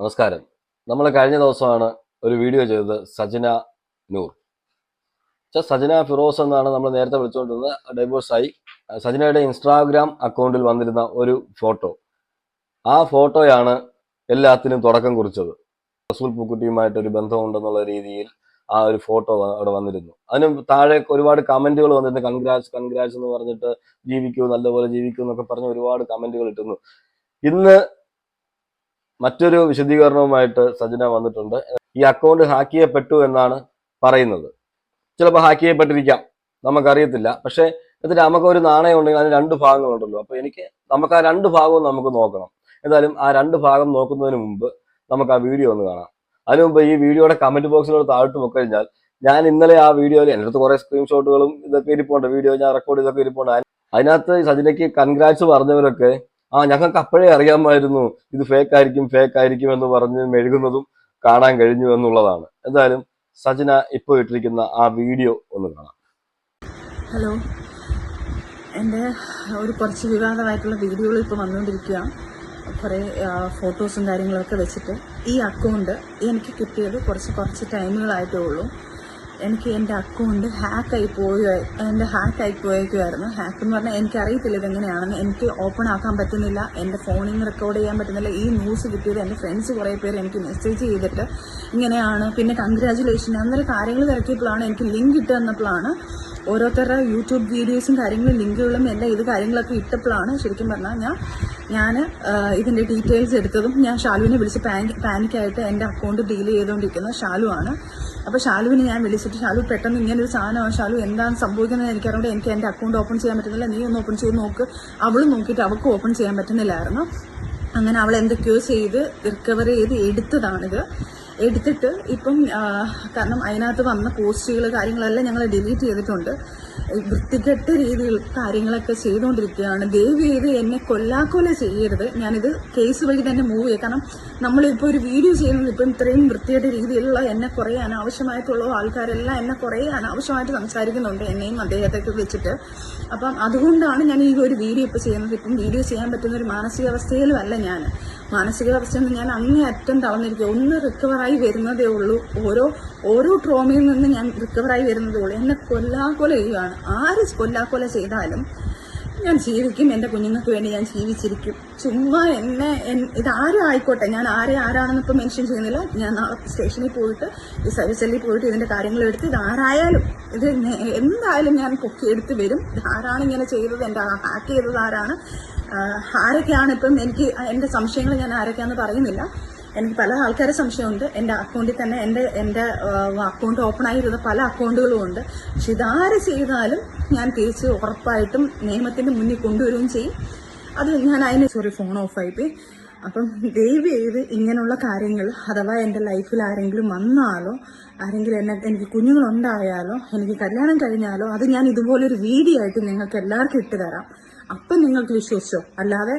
നമസ്കാരം. നമ്മൾ കഴിഞ്ഞ ദിവസമാണ് ഒരു വീഡിയോ ചെയ്തത് സജന നൂർ. സജന ഫിറോസ് എന്നാണ് നമ്മൾ നേരത്തെ വിളിച്ചുകൊണ്ടിരുന്നത്. ഡൈവോഴ്സായി. സജനയുടെ ഇൻസ്റ്റാഗ്രാം അക്കൗണ്ടിൽ വന്നിരുന്ന ഒരു ഫോട്ടോ, ആ ഫോട്ടോയാണ് എല്ലാത്തിനും തുടക്കം കുറിച്ചത്. റസൂൽ പൂക്കുട്ടിയുമായിട്ടൊരു ബന്ധമുണ്ടെന്നുള്ള രീതിയിൽ ആ ഒരു ഫോട്ടോ അവിടെ വന്നിരുന്നു. അതിന് താഴെ ഒരുപാട് കമന്റുകൾ വന്നിരുന്നു. കൺഗ്രാറ്റ്സ് എന്ന് പറഞ്ഞിട്ട്, ജീവിക്കൂ, നല്ലപോലെ ജീവിക്കൂ എന്നൊക്കെ പറഞ്ഞ് ഒരുപാട് കമന്റുകൾ ഇട്ടുന്നു. ഇന്ന് മറ്റൊരു വിശദീകരണവുമായിട്ട് സജന വന്നിട്ടുണ്ട്. ഈ അക്കൗണ്ട് ഹാക്ക് ചെയ്യപ്പെട്ടു എന്നാണ് പറയുന്നത്. ചിലപ്പോൾ ഹാക്ക് ചെയ്യപ്പെട്ടിരിക്കാം, നമുക്കറിയത്തില്ല. പക്ഷെ എന്നിട്ട് നമുക്കൊരു നാണയം ഉണ്ടെങ്കിൽ അതിന് രണ്ട് ഭാഗങ്ങളുണ്ടല്ലോ. അപ്പൊ നമുക്ക് ആ രണ്ട് ഭാഗവും നമുക്ക് നോക്കണം. എന്തായാലും ആ രണ്ട് ഭാഗം നോക്കുന്നതിന് മുമ്പ് നമുക്ക് ആ വീഡിയോ ഒന്ന് കാണാം. അതിനു മുമ്പ് ഈ വീഡിയോയുടെ കമന്റ് ബോക്സിലോട് താഴ്ത്തു നോക്കിക്കഴിഞ്ഞാൽ, ഞാൻ ഇന്നലെ ആ വീഡിയോയിൽ എൻ്റെ അടുത്ത് കുറെ സ്ക്രീൻഷോട്ടുകളും ഇതൊക്കെ ഇരിപ്പുണ്ട്, വീഡിയോ ഞാൻ റെക്കോർഡ് ചെയ്തൊക്കെ ഇരിപ്പുണ്ട്. അതിനകത്ത് സജനയ്ക്ക് കൺഗ്രാറ്റ്സ് പറഞ്ഞവരൊക്കെ ഞങ്ങൾക്ക് അപ്പോഴേ അറിയാമായിരുന്നു ഇത് ഫേക്ക് ആയിരിക്കും എന്ന് പറഞ്ഞ് മെഴുകുന്നതും കാണാൻ കഴിഞ്ഞു എന്നുള്ളതാണ്. എന്തായാലും സജന ഇപ്പോൾ ഇട്ടിരിക്കുന്ന ആ വീഡിയോ ഒന്ന് കാണാം. ഹലോ, എൻ്റെ കുറച്ച് വിവാദമായിട്ടുള്ള വീഡിയോകൾ ഇപ്പോൾ വന്നുകൊണ്ടിരിക്കുകയാണ്. കുറേ ഫോട്ടോസും കാര്യങ്ങളൊക്കെ വെച്ചിട്ട് ഈ അക്കൗണ്ട് എനിക്ക് കിട്ടിയത് കുറച്ച് ടൈമുകളായിട്ടേ ഉള്ളൂ. എനിക്ക് എൻ്റെ അക്കൗണ്ട് ഹാക്കായി പോയേക്കുമായിരുന്നു. ഹാക്ക് എന്ന് പറഞ്ഞാൽ എനിക്കറിയത്തില്ല ഇതെങ്ങനെയാണെന്ന്. എനിക്ക് ഓപ്പൺ ആക്കാൻ പറ്റുന്നില്ല, എൻ്റെ ഫോണിൽ നിന്ന് റെക്കോർഡ് ചെയ്യാൻ പറ്റുന്നില്ല. ഈ ന്യൂസ് കിട്ടിയത് എൻ്റെ ഫ്രണ്ട്സ് കുറേ പേര് എനിക്ക് മെസ്സേജ് ചെയ്തിട്ട് ഇങ്ങനെയാണ്, പിന്നെ കൺഗ്രാജുലേഷൻ അന്നേരം കാര്യങ്ങൾ തിരക്കിയപ്പോഴാണ് എനിക്ക് ലിങ്ക് ഇട്ട് തന്നപ്പോഴാണ് ഓരോരുത്തരുടെ യൂട്യൂബ് വീഡിയോസും കാര്യങ്ങളും ലിങ്കുകളും എല്ലാം ഇത് കാര്യങ്ങളൊക്കെ ഇട്ടപ്പോഴാണ് ശരിക്കും പറഞ്ഞാൽ ഞാൻ ഇതിൻ്റെ ഡീറ്റെയിൽസ് എടുത്തതും. ഞാൻ ഷാലുവിനെ വിളിച്ച് പാനിക്കായിട്ട് എൻ്റെ അക്കൗണ്ട് ഡീൽ ചെയ്തുകൊണ്ടിരിക്കുന്നത് ഷാലുവാണ്. അപ്പോൾ ഷാലുവിനെ ഞാൻ വിളിച്ചിട്ട്, ഷാലു പെട്ടെന്ന് ഇങ്ങനൊരു സാധനമാണ്, ഷാലു എന്താണ് സംഭവിക്കുന്നത് എനിക്കറിയാണ്ട്, എനിക്ക് എൻ്റെ അക്കൗണ്ട് ഓപ്പൺ ചെയ്യാൻ പറ്റുന്നില്ല, നീ ഒന്ന് ഓപ്പൺ ചെയ്ത് നോക്ക്. അവളും നോക്കിയിട്ട് അവൾക്ക് ഓപ്പൺ ചെയ്യാൻ പറ്റുന്നില്ലായിരുന്നു. അങ്ങനെ അവൾ എന്തൊക്കെയോ ചെയ്ത് റിക്കവർ ചെയ്ത് എടുത്തതാണിത്. എടുത്തിട്ട് ഇപ്പം കാരണം അതിനകത്ത് വന്ന പോസ്റ്റുകൾ കാര്യങ്ങളെല്ലാം ഞങ്ങൾ ഡിലീറ്റ് ചെയ്തിട്ടുണ്ട്. വൃത്തികെട്ട രീതിയിൽ കാര്യങ്ങളൊക്കെ ചെയ്തുകൊണ്ടിരിക്കുകയാണ്. ദയവ് ചെയ്ത് എന്നെ കൊല്ലാക്കൊല ചെയ്യരുത്. ഞാനിത് കേസ് വഴി തന്നെ മൂവ് ചെയ്യും. കാരണം നമ്മളിപ്പോൾ ഒരു വീഡിയോ ചെയ്യുന്നത് ഇപ്പം ഇത്രയും വൃത്തികെട്ട രീതിയിലുള്ള എന്നെ കുറേ അനാവശ്യമായിട്ടുള്ള ആൾക്കാരെല്ലാം എന്നെ കുറേ അനാവശ്യമായിട്ട് സംസാരിക്കുന്നുണ്ട്, എന്നെയും അദ്ദേഹത്തൊക്കെ വെച്ചിട്ട്. അപ്പം അതുകൊണ്ടാണ് ഞാൻ ഈ ഒരു വീഡിയോ ഇപ്പോൾ ചെയ്യുന്നത്. ഇപ്പം വീഡിയോ ചെയ്യാൻ പറ്റുന്ന ഒരു മാനസികാവസ്ഥയിലും അല്ല ഞാൻ. മാനസികാവസ്ഥയിൽ നിന്ന് ഞാൻ അങ്ങേയറ്റം തളർന്നിരിക്കുക. ഒന്ന് റിക്കവറായി വരുന്നതേ ഉള്ളൂ. ഓരോ ട്രോമയിൽ നിന്ന് ഞാൻ റിക്കവറായി വരുന്നതേ ഉള്ളൂ. എന്നെ കൊല്ലാക്കൊല ചെയ്യുകയാണ്. ആര് കൊല്ലാക്കൊല ചെയ്താലും ഞാൻ ജീവിക്കും. എൻ്റെ കുഞ്ഞുങ്ങൾക്ക് വേണ്ടി ഞാൻ ജീവിച്ചിരിക്കും. ചുമ്മാ ഇതാരും ആയിക്കോട്ടെ, ഞാൻ ആരാണെന്ന് ഇപ്പം മെൻഷൻ ചെയ്യുന്നില്ല. ഞാൻ നാളെ സ്റ്റേഷനിൽ പോയിട്ട് ഈ സർവീസ് സെല്ലിൽ പോയിട്ട് ഇതിൻ്റെ കാര്യങ്ങൾ എടുത്ത് ഇതാരായാലും ഇത് എന്തായാലും ഞാൻ പൊക്കിയെടുത്ത് വരും. ആരാണ് ഇങ്ങനെ ചെയ്തത്, എൻ്റെ ഹാക്ക് ചെയ്തത് ആരൊക്കെയാണ് ഇപ്പം എനിക്ക് എൻ്റെ സംശയങ്ങൾ ഞാൻ ആരൊക്കെയാണെന്ന് പറയുന്നില്ല. എനിക്ക് പല ആൾക്കാരെ സംശയമുണ്ട്. എൻ്റെ അക്കൗണ്ടിൽ തന്നെ എൻ്റെ അക്കൗണ്ട് ഓപ്പൺ ആയിരുന്ന പല അക്കൗണ്ടുകളും ഉണ്ട്. പക്ഷെ ഇതാര് ചെയ്താലും ഞാൻ തിരിച്ച് ഉറപ്പായിട്ടും നിയമത്തിൻ്റെ മുന്നിൽ കൊണ്ടുവരികയും ചെയ്യും. അത് ഞാൻ ഫോൺ ഓഫായിപ്പോയി. അപ്പം ദയവ് ചെയ്ത് ഇങ്ങനെയുള്ള കാര്യങ്ങൾ അഥവാ എൻ്റെ ലൈഫിൽ ആരെങ്കിലും വന്നാലോ, ആരെങ്കിലും എനിക്ക് കുഞ്ഞുങ്ങളുണ്ടായാലോ, എനിക്ക് കല്യാണം കഴിഞ്ഞാലോ, അത് ഞാൻ ഇതുപോലൊരു വീഡിയോ ആയിട്ട് നിങ്ങൾക്ക് എല്ലാവർക്കും ഇട്ട് തരാം. അപ്പം നിങ്ങൾക്ക് വിശ്വസിച്ചോ. അല്ലാതെ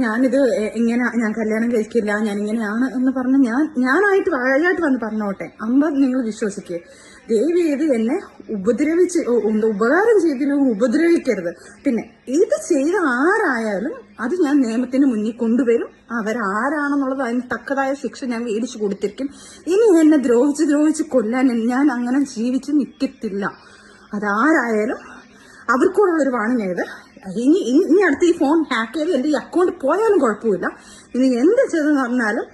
ഞാൻ കല്യാണം കഴിക്കില്ല, ഞാൻ ഇങ്ങനെയാണ് എന്ന് പറഞ്ഞ് ഞാനായിട്ട് വാഴയായിട്ട് വന്ന് പറഞ്ഞോട്ടെ, നിങ്ങൾ വിശ്വസിക്കുക. ദയവ് ചെയ്ത് എന്നെ ഉപകാരം ചെയ്തില്ലെങ്കിൽ ഉപദ്രവിക്കരുത്. പിന്നെ ഇത് ചെയ്ത ആരായാലും അത് ഞാൻ നിയമത്തിന് മുന്നിൽ കൊണ്ടുവരും. അവരാരാണെന്നുള്ളത് അതിന് തക്കതായ ശിക്ഷ ഞാൻ മേടിച്ചു കൊടുത്തിരിക്കും. ഇനി എന്നെ ദ്രോഹിച്ച് കൊല്ലാൻ ഞാൻ അങ്ങനെ ജീവിച്ച് നിൽക്കത്തില്ല. അതാരായാലും അവർക്കൂടെ ഒരു വാണിംഗ് ചെയ്ത് ഇനി അടുത്ത് ഈ ഫോൺ ഹാക്ക് ചെയ്ത് എൻ്റെ ഈ അക്കൗണ്ട് പോയാലും കുഴപ്പമില്ല. ഇനി എന്ത് ചെയ്തെന്ന് പറഞ്ഞാലും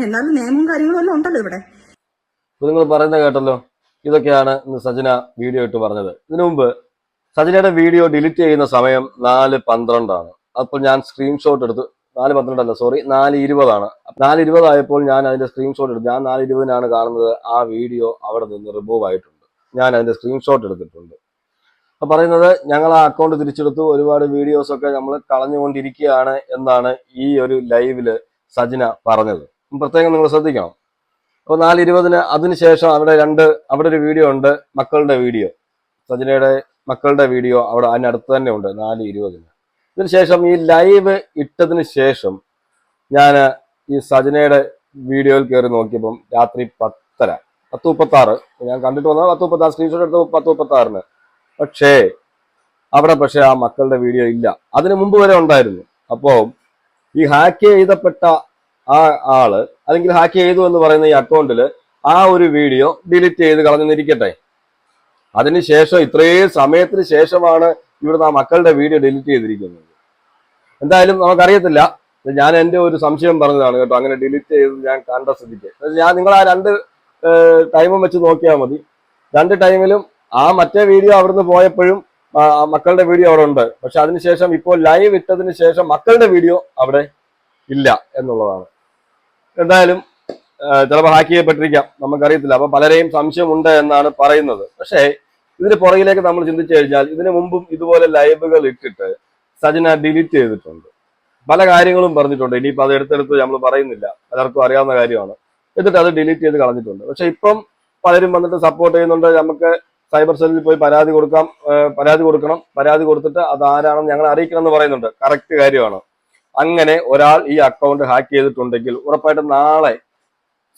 എന്നാലും നിയമവും കാര്യങ്ങളും എല്ലാം ഉണ്ടല്ലോ ഇവിടെ. നിങ്ങൾ പറയുന്നത് കേട്ടല്ലോ. ഇതൊക്കെയാണ് ഇന്ന് സജന വീഡിയോ ഇട്ട് പറഞ്ഞത്. ഇതിനു മുമ്പ് സജനയുടെ വീഡിയോ ഡിലീറ്റ് ചെയ്യുന്ന സമയം 4:12 അപ്പോൾ ഞാൻ സ്ക്രീൻഷോട്ട് എടുത്ത് 4:20 4:20 ആയപ്പോൾ ഞാൻ അതിന്റെ സ്ക്രീൻഷോട്ട് എടുത്തു. ഞാൻ 4:20 കാണുന്നത്. ആ വീഡിയോ അവിടെ നിന്ന് റിമൂവ് ആയിട്ടുണ്ട്. ഞാൻ അതിന്റെ സ്ക്രീൻഷോട്ട് എടുത്തിട്ടുണ്ട്. അപ്പൊ പറയുന്നത്, ഞങ്ങൾ ആ അക്കൗണ്ട് തിരിച്ചെടുത്തു, ഒരുപാട് വീഡിയോസ് ഒക്കെ നമ്മൾ കളഞ്ഞുകൊണ്ടിരിക്കുകയാണ് എന്നാണ് ഈ ഒരു ലൈവില് സജന പറഞ്ഞത്. പ്രത്യേകം നിങ്ങൾ ശ്രദ്ധിക്കണം. അപ്പോൾ 4:20 അതിനുശേഷം അവിടെ ഒരു വീഡിയോ ഉണ്ട്, മക്കളുടെ വീഡിയോ, സജനയുടെ മക്കളുടെ വീഡിയോ അവിടെ അതിനടുത്ത് തന്നെ ഉണ്ട് 4:20. ഇതിനുശേഷം ഈ ലൈവ് ഇട്ടതിന് ശേഷം ഞാൻ ഈ സജനയുടെ വീഡിയോയിൽ കയറി നോക്കിയപ്പം രാത്രി 10:36 ഞാൻ കണ്ടിട്ട് വന്നത് 10:36 സ്ക്രീൻഷോട്ട് എടുത്ത് 10:36. പക്ഷേ ആ മക്കളുടെ വീഡിയോ ഇല്ല. അതിനു മുമ്പ് വരെ ഉണ്ടായിരുന്നു. അപ്പോൾ ഈ ഹാക്ക് ചെയ്തപ്പെട്ട ആ ആള് അല്ലെങ്കിൽ ഹാക്ക് ചെയ്തു എന്ന് പറയുന്ന ഈ അക്കൗണ്ടിൽ ആ ഒരു വീഡിയോ ഡിലീറ്റ് ചെയ്ത് കളഞ്ഞിരിക്കട്ടെ. അതിനുശേഷം ഇത്രയും സമയത്തിന് ശേഷമാണ് ഇവിടുന്ന് ആ മക്കളുടെ വീഡിയോ ഡിലീറ്റ് ചെയ്തിരിക്കുന്നത്. എന്തായാലും നമുക്കറിയത്തില്ല. ഞാൻ എൻ്റെ ഒരു സംശയം പറഞ്ഞതാണ് കേട്ടോ, അങ്ങനെ ഡിലീറ്റ് ചെയ്ത് ഞാൻ കണ്ട സ്ഥിതിക്ക്. ഞാൻ നിങ്ങൾ ആ 2 ടൈമും വെച്ച് നോക്കിയാൽ മതി. 2 ടൈമിലും ആ മറ്റേ വീഡിയോ അവിടുന്ന് പോയപ്പോഴും മക്കളുടെ വീഡിയോ അവിടെ ഉണ്ട്. പക്ഷെ അതിനുശേഷം ഇപ്പോൾ ലൈവ് ഇട്ടതിന് ശേഷം മക്കളുടെ വീഡിയോ അവിടെ ഇല്ല എന്നുള്ളതാണ്. എന്തായാലും ചിലപ്പോൾ ഹാക്ക് ചെയ്യപ്പെട്ടിരിക്കാം, നമുക്കറിയത്തില്ല. അപ്പൊ പലരെയും സംശയമുണ്ട് എന്നാണ് പറയുന്നത്. പക്ഷേ ഇതിന് പുറകിലേക്ക് നമ്മൾ ചിന്തിച്ചു കഴിഞ്ഞാൽ ഇതിനു മുമ്പും ഇതുപോലെ ലൈവുകൾ ഇട്ടിട്ട് സജന ഡിലീറ്റ് ചെയ്തിട്ടുണ്ട്. പല കാര്യങ്ങളും പറഞ്ഞിട്ടുണ്ട്. ഇനിയിപ്പോൾ അത് എടുത്തെടുത്ത് നമ്മൾ പറയുന്നില്ല, പലർക്കും അറിയാവുന്ന കാര്യമാണ്. എന്നിട്ട് അത് ഡിലീറ്റ് ചെയ്ത് കളഞ്ഞിട്ടുണ്ട്. പക്ഷെ ഇപ്പം പലരും വന്നിട്ട് സപ്പോർട്ട് ചെയ്യുന്നുണ്ട്. നമുക്ക് സൈബർ സെല്ലിൽ പോയി പരാതി കൊടുക്കണം, പരാതി കൊടുത്തിട്ട് അത് ആരാണെന്ന് ഞങ്ങൾ അറിയിക്കണം എന്ന് പറയുന്നുണ്ട്. കറക്റ്റ് കാര്യമാണ്. അങ്ങനെ ഒരാൾ ഈ അക്കൗണ്ട് ഹാക്ക് ചെയ്തിട്ടുണ്ടെങ്കിൽ ഉറപ്പായിട്ടും നാളെ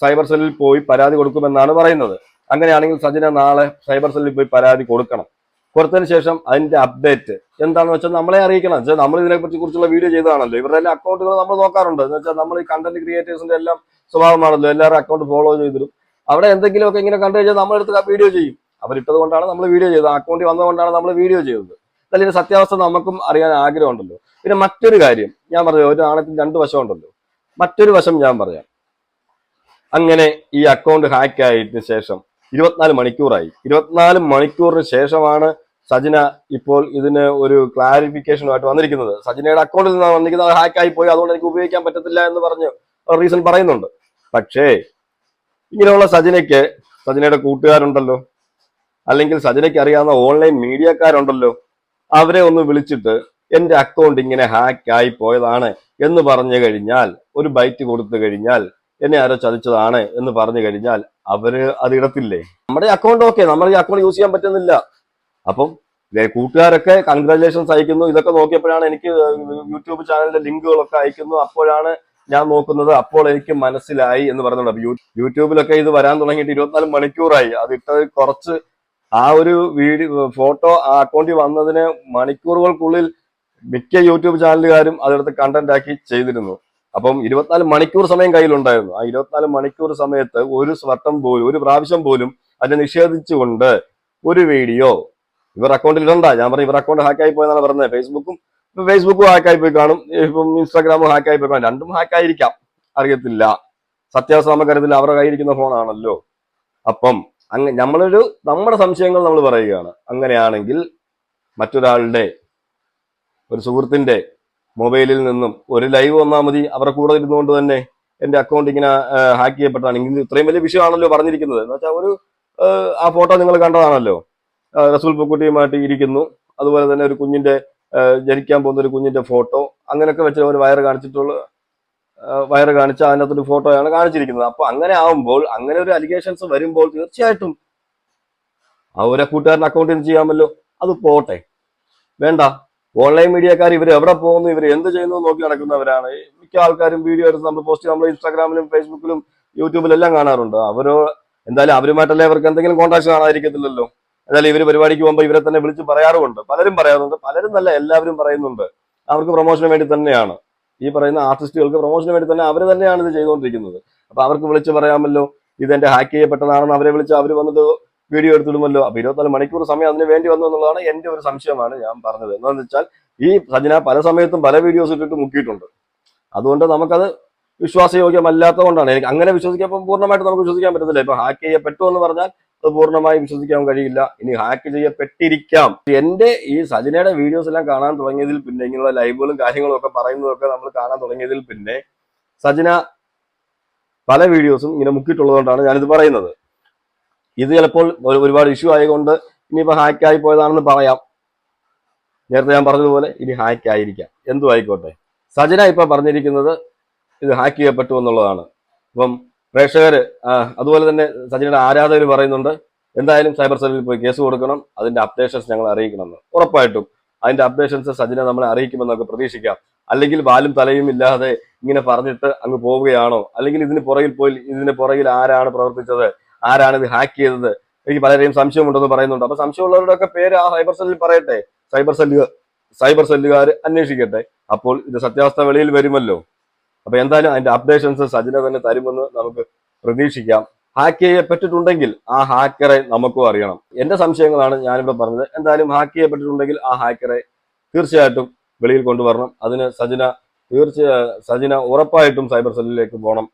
സൈബർ സെല്ലിൽ പോയി പരാതി കൊടുക്കുമെന്നാണ് പറയുന്നത്. അങ്ങനെയാണെങ്കിൽ സജന നാളെ സൈബർ സെല്ലിൽ പോയി പരാതി കൊടുത്തതിന് ശേഷം അതിന്റെ അപ്ഡേറ്റ് എന്താണെന്ന് വെച്ചാൽ നമ്മളെ അറിയിക്കണം. വെച്ചാൽ നമ്മൾ ഇതിനെക്കുറിച്ചുള്ള വീഡിയോ ചെയ്തതാണല്ലോ. ഇവരുടെ എല്ലാ അക്കൗണ്ടുകൾ നമ്മൾ നോക്കാറുണ്ട്. എന്ന് വെച്ചാൽ നമ്മൾ ഈ കണ്ടന്റ് ക്രിയേറ്റേഴ്സിന്റെ എല്ലാം സ്വഭാവമാണല്ലോ, എല്ലാവരും അക്കൗണ്ട് ഫോളോ ചെയ്തിരും. അവിടെ എന്തെങ്കിലുമൊക്കെ ഇങ്ങനെ കണ്ടു കഴിഞ്ഞാൽ നമ്മളെടുത്ത് വീഡിയോ ചെയ്യും. അവരിട്ടത് കൊണ്ടാണ് നമ്മൾ വീഡിയോ ചെയ്തത്, അക്കൗണ്ടിൽ വന്നതുകൊണ്ടാണ് നമ്മൾ വീഡിയോ ചെയ്തത്. അല്ലെങ്കിൽ ഇതിന്റെ സത്യാവസ്ഥ നമുക്കും അറിയാൻ ആഗ്രഹമുണ്ടല്ലോ. പിന്നെ മറ്റൊരു കാര്യം ഞാൻ പറഞ്ഞു, ഒരു നാണയത്തിന് 2 വശം ഉണ്ടല്ലോ. മറ്റൊരു വശം ഞാൻ പറയാം. അങ്ങനെ ഈ അക്കൗണ്ട് ഹാക്ക് ആയതിനു ശേഷം 24 മണിക്കൂറായി. 24 മണിക്കൂറിന് ശേഷമാണ് സജന ഇപ്പോൾ ഇതിന് ഒരു ക്ലാരിഫിക്കേഷനുമായിട്ട് വന്നിരിക്കുന്നത്. സജനയുടെ അക്കൗണ്ടിൽ നിന്നാണ് വന്നിരിക്കുന്നത്. അത് ഹാക്ക് ആയി പോയി, അതുകൊണ്ട് എനിക്ക് ഉപയോഗിക്കാൻ പറ്റത്തില്ല എന്ന് പറഞ്ഞ് റീസൺ പറയുന്നുണ്ട്. പക്ഷേ ഇങ്ങനെയുള്ള സജനയുടെ കൂട്ടുകാരുണ്ടല്ലോ, അല്ലെങ്കിൽ സജനയ്ക്ക് അറിയാവുന്ന ഓൺലൈൻ മീഡിയക്കാരുണ്ടല്ലോ, അവരെ ഒന്ന് വിളിച്ചിട്ട് എന്റെ അക്കൗണ്ട് ഇങ്ങനെ ഹാക്ക് ആയി പോയതാണ് എന്ന് പറഞ്ഞു കഴിഞ്ഞാൽ, ഒരു ബൈറ്റ് കൊടുത്തു കഴിഞ്ഞാൽ, എന്നെ ആരോ ചതിച്ചതാണ് എന്ന് പറഞ്ഞു കഴിഞ്ഞാൽ അവര് അത് ഇടത്തില്ലേ? നമ്മുടെ അക്കൗണ്ട് ഓക്കെ, നമ്മുടെ ഈ അക്കൗണ്ട് യൂസ് ചെയ്യാൻ പറ്റുന്നില്ല. അപ്പം കൂട്ടുകാരൊക്കെ കൺഗ്രാജുലേഷൻസ് അയക്കുന്നു. ഇതൊക്കെ നോക്കിയപ്പോഴാണ് എനിക്ക് യൂട്യൂബ് ചാനലിന്റെ ലിങ്കുകളൊക്കെ അയക്കുന്നു. അപ്പോഴാണ് ഞാൻ നോക്കുന്നത്. അപ്പോൾ എനിക്ക് മനസ്സിലായി എന്ന് പറയുന്നുണ്ട്. യൂട്യൂബിലൊക്കെ ഇത് വരാൻ തുടങ്ങിയിട്ട് 24 മണിക്കൂറായി. അത് ഇട്ടത് കുറച്ച് ആ ഒരു ഫോട്ടോ ആ അക്കൗണ്ടിൽ വന്നതിന് മണിക്കൂറുകൾക്കുള്ളിൽ മിക്ക യൂട്യൂബ് ചാനലുകാരും അതെടുത്ത് കണ്ടന്റ് ആക്കി ചെയ്തിരുന്നു. അപ്പം 24 മണിക്കൂർ സമയം കയ്യിലുണ്ടായിരുന്നു. ആ 24 മണിക്കൂർ സമയത്ത് ഒരു പ്രാവശ്യം പോലും അതിനെ നിഷേധിച്ചുകൊണ്ട് ഒരു വീഡിയോ ഇവർ അക്കൗണ്ടിൽ ഇടണ്ട. ഞാൻ പറഞ്ഞു ഇവർ അക്കൗണ്ട് ഹാക്ക് ആയി പോയെന്നാണ് പറഞ്ഞത്. ഫേസ്ബുക്കും ഹാക്കായി പോയി കാണും, ഇപ്പം ഇൻസ്റ്റാഗ്രാമും ഹാക്കായി പോയി കാണും. 2ഉം ഹാക്കായിരിക്കാം, അറിയത്തില്ല. സത്യാവസ്ഥ നമുക്കറിയത്തില്ല, അവരുടെ കയ്യിരിക്കുന്ന ഫോണാണല്ലോ. അപ്പം നമ്മുടെ സംശയങ്ങൾ നമ്മൾ പറയുകയാണ്. അങ്ങനെയാണെങ്കിൽ മറ്റൊരാളുടെ, ഒരു സുഹൃത്തിന്റെ മൊബൈലിൽ നിന്നും ഒരു ലൈവ് വന്നാൽ മതി. അവരുടെ കൂടെ ഇരുന്നുകൊണ്ട് തന്നെ എന്റെ അക്കൗണ്ട് ഇങ്ങനെ ഹാക്ക് ചെയ്യപ്പെട്ടതാണ്. ഇത്രയും വലിയ വിഷയമാണല്ലോ പറഞ്ഞിരിക്കുന്നത്. എന്ന് വെച്ചാൽ ആ ഫോട്ടോ നിങ്ങൾ കണ്ടതാണല്ലോ. റസൂൽ പൂക്കുട്ടിയുമായിട്ട് ഇരിക്കുന്നു. അതുപോലെ തന്നെ ഒരു കുഞ്ഞിന്റെ ജനിക്കാൻ പോകുന്ന ഒരു കുഞ്ഞിന്റെ ഫോട്ടോ അങ്ങനെയൊക്കെ വെച്ച് ഒരു വയറ് കാണിച്ച അതിനകത്തൊരു ഫോട്ടോയാണ് കാണിച്ചിരിക്കുന്നത്. അപ്പൊ അങ്ങനെ ആവുമ്പോൾ, അങ്ങനെ ഒരു അലിഗേഷൻസ് വരുമ്പോൾ തീർച്ചയായിട്ടും അവരെ കൂട്ടുകാരൻ അക്കൗണ്ടിൽ നിന്ന് ചെയ്യാമല്ലോ. അത് പോട്ടെ, വേണ്ട. ഓൺലൈൻ മീഡിയക്കാർ ഇവർ എവിടെ പോകുന്നു, ഇവർ എന്ത് ചെയ്യുന്നു നോക്കി നടക്കുന്നവരാണ്. മിക്ക ആൾക്കാരും വീഡിയോ എടുത്ത് നമ്മൾ പോസ്റ്റ് നമ്മൾ ഇൻസ്റ്റാഗ്രാമിലും ഫേസ്ബുക്കിലും യൂട്യൂബിലും എല്ലാം കാണാറുണ്ട്. എന്തായാലും അവരുമായിട്ടല്ലേ അവർക്ക് എന്തെങ്കിലും കോൺടാക്ട് കാണാതിരിക്കത്തില്ലല്ലോ. എന്തായാലും ഇവർ പരിപാടിക്ക് പോകുമ്പോൾ ഇവരെ തന്നെ വിളിച്ച് പറയാറുമുണ്ട്. പലരും പറയാറുണ്ട്, പലരും നല്ല എല്ലാവരും പറയുന്നുണ്ട്. അവർക്ക് പ്രൊമോഷന് വേണ്ടി തന്നെയാണ്, ഈ പറയുന്ന ആർട്ടിസ്റ്റുകൾക്ക് പ്രൊമോഷന് വേണ്ടി തന്നെ അവർ തന്നെയാണ് ഇത് ചെയ്തുകൊണ്ടിരിക്കുന്നത്. അപ്പൊ അവർക്ക് വിളിച്ച് പറയാമല്ലോ ഇതെന്റെ ഹാക്ക് ചെയ്യപ്പെട്ടതാണെന്ന്. അവരെ വിളിച്ച് അവർ വന്നിട്ട് വീഡിയോ എടുത്തിടുമല്ലോ. അപ്പൊ 24 മണിക്കൂർ സമയം അതിന് വേണ്ടി വന്നു എന്നുള്ളതാണ് എന്റെ ഒരു സംശയമാണ് ഞാൻ പറഞ്ഞത്. എന്താണെന്ന് വെച്ചാൽ ഈ സജന പല സമയത്തും പല വീഡിയോസ് ഇട്ടിട്ട് മുക്കിയിട്ടുണ്ട്. അതുകൊണ്ട് നമുക്കത് വിശ്വാസയോഗ്യമല്ലാത്തത് കൊണ്ടാണ്. എനിക്ക് അങ്ങനെ വിശ്വസിക്കാൻ പൂർണ്ണമായിട്ട് നമുക്ക് വിശ്വസിക്കാൻ പറ്റത്തില്ല. ഇപ്പൊ ഹാക്ക് ചെയ്യപ്പെട്ടു എന്ന് പറഞ്ഞാൽ അത് പൂർണ്ണമായി വിശ്വസിക്കാൻ കഴിയില്ല. ഇനി ഹാക്ക് ചെയ്യപ്പെട്ടിരിക്കാം. എന്റെ ഈ സജനയുടെ വീഡിയോസ് എല്ലാം കാണാൻ തുടങ്ങിയതിൽ പിന്നെ, ഇങ്ങനെയുള്ള ലൈവുകളും കാര്യങ്ങളും ഒക്കെ പറയുന്നതൊക്കെ നമ്മൾ കാണാൻ തുടങ്ങിയതിൽ പിന്നെ സജന പല വീഡിയോസും ഇങ്ങനെ മുക്കിയിട്ടുള്ളതുകൊണ്ടാണ് ഞാനിത് പറയുന്നത്. ഇത് ചിലപ്പോൾ ഒരുപാട് ഇഷ്യൂ ആയതുകൊണ്ട് ഇനിയിപ്പോ ഹാക്ക് ആയി പോയതാണെന്ന് പറയാം. നേരത്തെ ഞാൻ പറഞ്ഞതുപോലെ ഇനി ഹാക്ക് ആയിരിക്കാം, എന്തും ആയിക്കോട്ടെ. സജന ഇപ്പൊ പറഞ്ഞിരിക്കുന്നത് ഇത് ഹാക്ക് ചെയ്യപ്പെട്ടു എന്നുള്ളതാണ്. അപ്പം പ്രേക്ഷകര് അതുപോലെ തന്നെ സജനയുടെ ആരാധകർ പറയുന്നുണ്ട് എന്തായാലും സൈബർ സെല്ലിൽ പോയി കേസ് കൊടുക്കണം, അതിന്റെ അപ്ഡേഷൻസ് ഞങ്ങൾ അറിയിക്കണമെന്ന്. ഉറപ്പായിട്ടും അതിന്റെ അപ്ഡേഷൻസ് സജന നമ്മളെ അറിയിക്കുമെന്നൊക്കെ പ്രതീക്ഷിക്കാം. അല്ലെങ്കിൽ വാലും തലയും ഇല്ലാതെ ഇങ്ങനെ പറഞ്ഞിട്ട് അങ്ങ് പോവുകയാണോ, അല്ലെങ്കിൽ ഇതിന് പുറകിൽ ആരാണ് പ്രവർത്തിച്ചത്, ആരാണ് ഇത് ഹാക്ക് ചെയ്തത്, എനിക്ക് പലരെയും സംശയമുണ്ടെന്ന് പറയുന്നുണ്ട്. അപ്പൊ സംശയമുള്ളവരുടെ ഒക്കെ പേര് ആ സൈബർ സെല്ലിൽ പറയട്ടെ, സൈബർ സെല്ലുകാർ അന്വേഷിക്കട്ടെ. അപ്പോൾ ഇത് സത്യാവസ്ഥ വെളിയിൽ വരുമല്ലോ. അപ്പൊ എന്തായാലും അതിന്റെ അപ്ഡേഷൻസ് സജിന തന്നെ തരുമെന്ന് നമുക്ക് പ്രതീക്ഷിക്കാം. ഹാക്ക് ചെയ്യപ്പെട്ടിട്ടുണ്ടെങ്കിൽ ആ ഹാക്കറെ നമുക്കും അറിയണം. എന്റെ സംശയങ്ങളാണ് ഞാനിവിടെ പറഞ്ഞത്. എന്തായാലും ഹാക്ക് ചെയ്യപ്പെട്ടിട്ടുണ്ടെങ്കിൽ ആ ഹാക്കറെ തീർച്ചയായിട്ടും വെളിയിൽ കൊണ്ടുവരണം. അതിന് സജിന ഉറപ്പായിട്ടും സൈബർ സെല്ലിലേക്ക് പോകണം.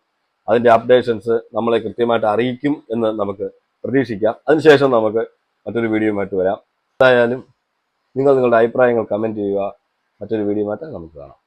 അതിന്റെ അപ്ഡേഷൻസ് നമ്മളെ കൃത്യമായിട്ട് അറിയിക്കും എന്ന് നമുക്ക് പ്രതീക്ഷിക്കാം. അതിനുശേഷം നമുക്ക് മറ്റൊരു വീഡിയോയുമായിട്ട് വരാം. എന്തായാലും നിങ്ങളുടെ അഭിപ്രായങ്ങൾ കമന്റ് ചെയ്യുക. മറ്റൊരു വീഡിയോയുമായിട്ട് നമുക്ക് കാണാം.